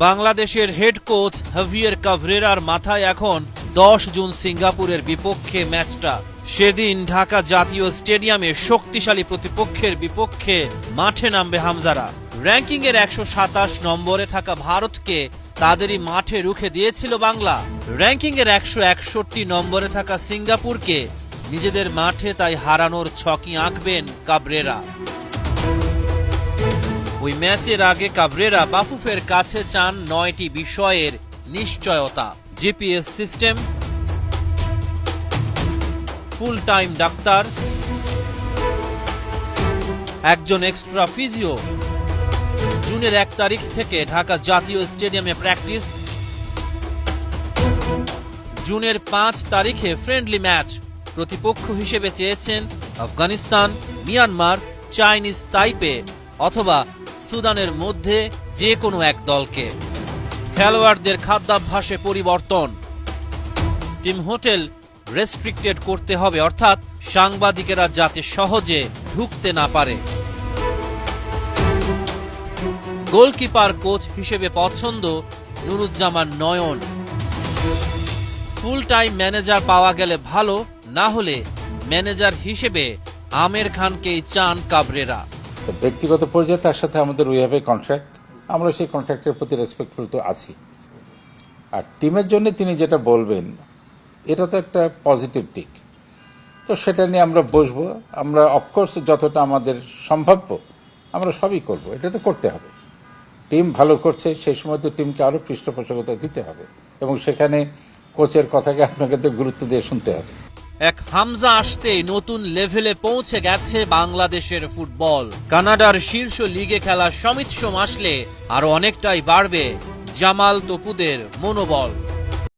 বাংলাদেশের head coach Javier কাভরেরার মাথায় এখন 10 জুন সিঙ্গাপুরের বিপক্ষে ম্যাচটা। সেদিন ঢাকা জাতীয় স্টেডিয়ামে শক্তিশালী প্রতিপক্ষের বিপক্ষে মাঠে নামবে হামজারা। র্যাঙ্কিংয়ের 127 নম্বরে থাকা ভারতকে তাদেরই মাঠে রুখে দিয়েছিল বাংলা। র্যাঙ্কিংয়ের 161 নম্বরে থাকা সিঙ্গাপুরকে নিজেদের মাঠে তাই হারানোর ছকি আঁকবেন কাভরেরা। ওই ম্যাচের আগে কাভরেরা বাফুফের কাছে চান 9টি বিষয়ের নিশ্চয়তা: GPS system, full time doctor, একজন এক্সট্রা ফিজিও, জুনের 1 তারিখ থেকে ঢাকা জাতীয় স্টেডিয়ামে প্র্যাকটিস, জুনের 5 তারিখে ফ্রেন্ডলি ম্যাচ। প্রতিপক্ষ হিসেবে চেয়েছেন আফগানিস্তান, মিয়ানমার, চাইনিজ তাইপে অথবা সুদানের মধ্যে যে কোনো এক দলকে। খেলোয়াড়দের খাদ্যাভ্যাসে পরিবর্তন, টিম হোটেল রেস্ট্রিক্টেড করতে হবে, অর্থাৎ সাংবাদিকেরা যাতে সহজে ঢুকতে না পারে। গোলকিপার কোচ হিসেবে পছন্দ নুরুজ্জামান নয়ন। ফুল টাইম ম্যানেজার পাওয়া গেলে ভালো, না হলে ম্যানেজার হিসেবে আমের খানকেই চান কাভরেরা। ব্যক্তিগত পর্যায়ে তার সাথে আমাদের উই হ্যাভ এ কন্ট্রাক্ট, আমরা সেই কন্ট্রাক্টের প্রতি রেসপেক্টফুল তো আছি। আর টিমের জন্য তিনি যেটা বলবেন এটা তো একটা পজিটিভ দিক, তো সেটা নিয়ে আমরা বসবো। আমরা অফকোর্স যতটা আমাদের সম্ভাব্য আমরা সবই করব, এটা তো করতে হবে। টিম ভালো করছে সেই সময় তো টিমকে আরও পৃষ্ঠপোষকতা দিতে হবে এবং সেখানে কোচের কথাকে আপনাকে তো গুরুত্ব দিয়ে শুনতে হবে। এক হামজা আসতেই নতুন লেভেলে পৌঁছে গেছে বাংলাদেশের ফুটবল। কানাডার শীর্ষ লিগে খেলার সমিত সোম আসলে আরো অনেকটাই বাড়বে জামাল তপুদের মনোবল।